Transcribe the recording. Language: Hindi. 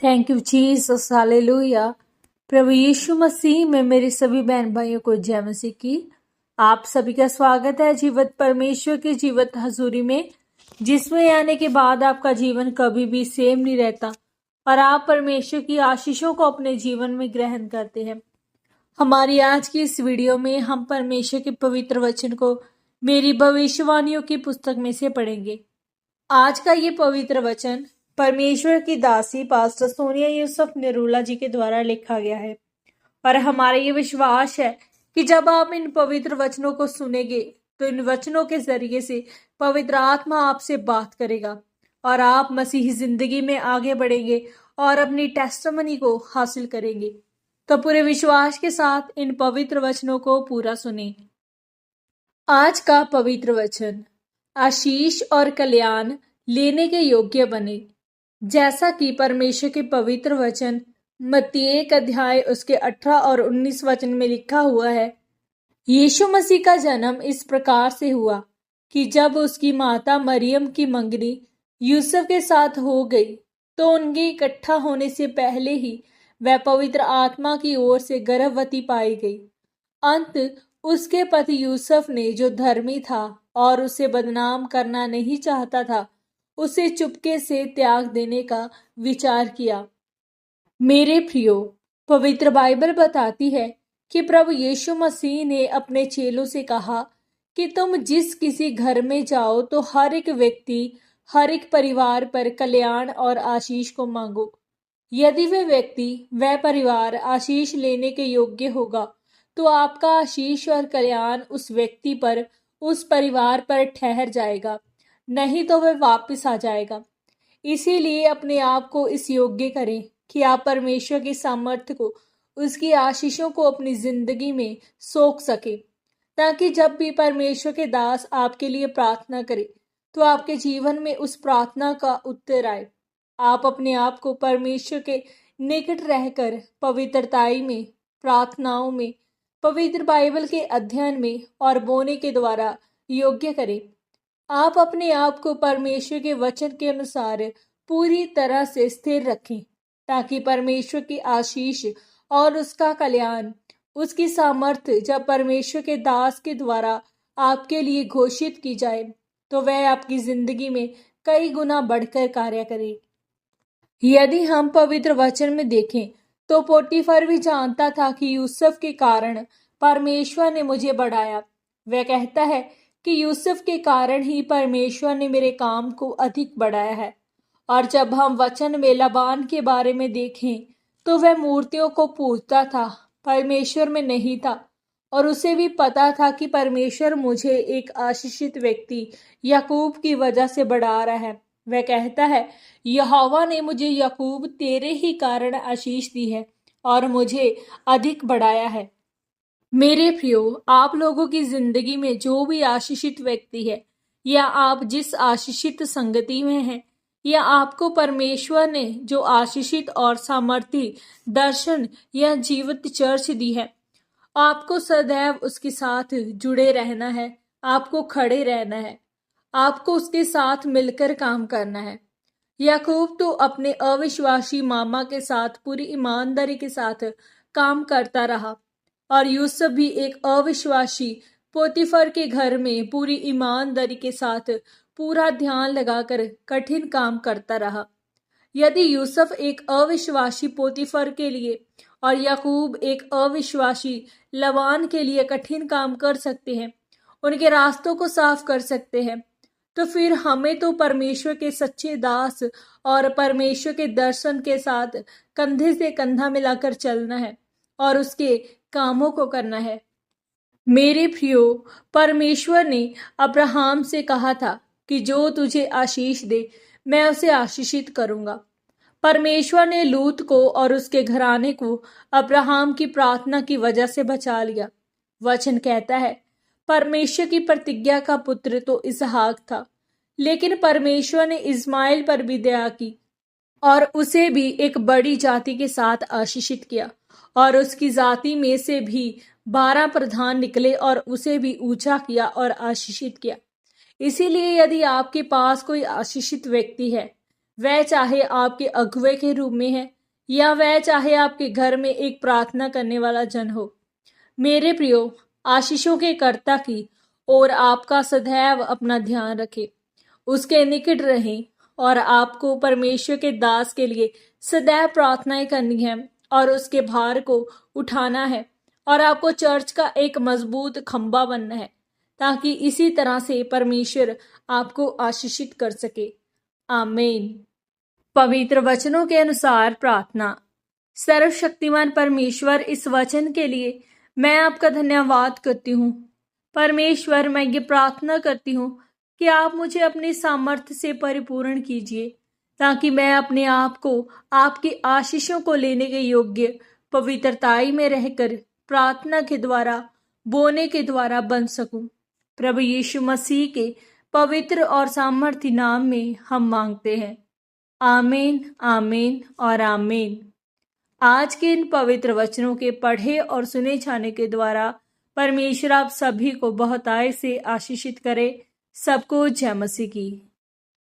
Thank you Jesus, hallelujah. प्रभु यीशु मसीह में मेरे सभी बहन भाइयों को जय मसीह की। आप सभी का स्वागत है जीवत परमेश्वर की जीवत हजूरी में, जिसमें आने के बाद आपका जीवन कभी भी सेम नहीं रहता और आप परमेश्वर की आशीषों को अपने जीवन में ग्रहण करते हैं। हमारी आज की इस वीडियो में हम परमेश्वर के पवित्र वचन को मेरी भविष्यवाणियों की पुस्तक में से पढ़ेंगे। आज का ये पवित्र वचन परमेश्वर की दासी पास्टर सोनिया यूसुफ निरूला जी के द्वारा लिखा गया है और हमारा ये विश्वास है कि जब आप इन पवित्र वचनों को सुनेंगे तो इन वचनों के जरिए से पवित्र आत्मा आपसे बात करेगा और आप मसीही जिंदगी में आगे बढ़ेंगे और अपनी टेस्टमनी को हासिल करेंगे। तो पूरे विश्वास के साथ इन पवित्र वचनों को पूरा सुने। आज का पवित्र वचन, आशीष और कल्याण लेने के योग्य बने। जैसा कि परमेश्वर के पवित्र वचन मत्ती 1 अध्याय उसके 18 और 19 वचन में लिखा हुआ है, यीशु मसीह का जन्म इस प्रकार से हुआ कि जब उसकी माता मरियम की मंगनी यूसुफ के साथ हो गई तो उनके इकट्ठा होने से पहले ही वह पवित्र आत्मा की ओर से गर्भवती पाई गई। अंत उसके पति यूसुफ ने, जो धर्मी था और उसे बदनाम करना नहीं चाहता था, उसे चुपके से त्याग देने का विचार किया। मेरे प्रियो, पवित्र बाइबल बताती है कि प्रभु यीशु मसीह ने अपने चेलों से कहा कि तुम जिस किसी घर में जाओ तो हर एक व्यक्ति, हर एक परिवार पर कल्याण और आशीष को मांगो। यदि वह व्यक्ति, वह परिवार आशीष लेने के योग्य होगा तो आपका आशीष और कल्याण उस व्यक्ति पर, उस परिवार पर ठहर जाएगा, नहीं तो वह वापस आ जाएगा। इसीलिए अपने आप को इस योग्य करें कि आप परमेश्वर की सामर्थ्य को, उसकी आशीषों को अपनी जिंदगी में सोख सके, ताकि जब भी परमेश्वर के दास आपके लिए प्रार्थना करें तो आपके जीवन में उस प्रार्थना का उत्तर आए। आप अपने आप को परमेश्वर के निकट रहकर पवित्रताई में, प्रार्थनाओं में, पवित्र बाइबल के अध्ययन में और बोने के द्वारा योग्य करें। आप अपने आप को परमेश्वर के वचन के अनुसार पूरी तरह से स्थिर रखें, ताकि परमेश्वर की आशीष और उसका कल्याण, उसकी सामर्थ्य जब परमेश्वर के दास के द्वारा आपके लिए घोषित की जाए तो वह आपकी जिंदगी में कई गुना बढ़कर कार्य करे। यदि हम पवित्र वचन में देखें तो पोटीफर भी जानता था कि यूसुफ के कारण परमेश्वर ने मुझे बढ़ाया। वह कहता है कि यूसुफ के कारण ही परमेश्वर ने मेरे काम को अधिक बढ़ाया है। और जब हम वचन में लाबान के बारे में देखें तो वह मूर्तियों को पूजता था, परमेश्वर में नहीं था, और उसे भी पता था कि परमेश्वर मुझे एक आशीषित व्यक्ति याकूब की वजह से बढ़ा रहा है। वह कहता है, यहोवा ने मुझे याकूब तेरे ही कारण आशीष दी है और मुझे अधिक बढ़ाया है। मेरे प्रियो, आप लोगों की जिंदगी में जो भी आशीषित व्यक्ति है, या आप जिस आशीषित संगति में हैं, या आपको परमेश्वर ने जो आशीषित और सामर्थी दर्शन या जीवित चर्च दी है, आपको सदैव उसके साथ जुड़े रहना है, आपको खड़े रहना है, आपको उसके साथ मिलकर काम करना है। याकूब तो अपने अविश्वासी मामा के साथ पूरी ईमानदारी के साथ काम करता रहा और यूसुफ भी एक अविश्वासी पोतीफर के घर में पूरी ईमानदारी के साथ पूरा ध्यान लगाकर कठिन काम करता रहा। यदि यूसुफ एक अविश्वासी पोतीफर के लिए और याकूब एक अविश्वासी लबान के लिए कठिन काम कर सकते हैं, उनके रास्तों को साफ कर सकते हैं, तो फिर हमें तो परमेश्वर के सच्चे दास और परमेश्वर के दर्शन के साथ कंधे से कंधा मिलाकर चलना है और उसके कामों को करना है। मेरे प्रियो, परमेश्वर ने अब्राहम से कहा था कि जो तुझे आशीष दे मैं उसे आशीषित करूंगा। परमेश्वर ने लूत को और उसके घराने को अब्राहम की प्रार्थना की वजह से बचा लिया। वचन कहता है, परमेश्वर की प्रतिज्ञा का पुत्र तो इसहाक था, लेकिन परमेश्वर ने इस्माइल पर भी दया की और उसे भी एक बड़ी जाति के साथ आशीषित किया और उसकी जाति में से भी 12 प्रधान निकले और उसे भी ऊंचा किया और आशीषित किया। इसीलिए यदि आपके पास कोई आशीषित व्यक्ति है, वह चाहे आपके अगुवे के रूप में है या वह चाहे आपके घर में एक प्रार्थना करने वाला जन हो। मेरे प्रियो, आशीषों के कर्ता की और आपका सदैव अपना ध्यान रखें, उसके निकट रहें और आपको परमेश्वर के दास के लिए सदैव प्रार्थनाएं करनी है और उसके भार को उठाना है और आपको चर्च का एक मजबूत खंबा बनना है, ताकि इसी तरह से परमेश्वर आपको आशीषित कर सके। आमीन। पवित्र वचनों के अनुसार प्रार्थना। सर्वशक्तिमान परमेश्वर, इस वचन के लिए मैं आपका धन्यवाद करती हूँ। परमेश्वर, मैं ये प्रार्थना करती हूँ कि आप मुझे अपनी सामर्थ्य से परिपूर्ण कीजिए, ताकि मैं अपने आप को आपकी आशीषों को लेने के योग्य पवित्रताई में रहकर प्रार्थना के द्वारा, बोने के द्वारा बन सकूं। प्रभु यीशु मसीह के पवित्र और सामर्थ्य नाम में हम मांगते हैं। आमीन, आमीन और आमीन। आज के इन पवित्र वचनों के पढ़े और सुने जाने के द्वारा परमेश्वर आप सभी को बहुतायत से आशीषित करे। सबको जय मसीह की।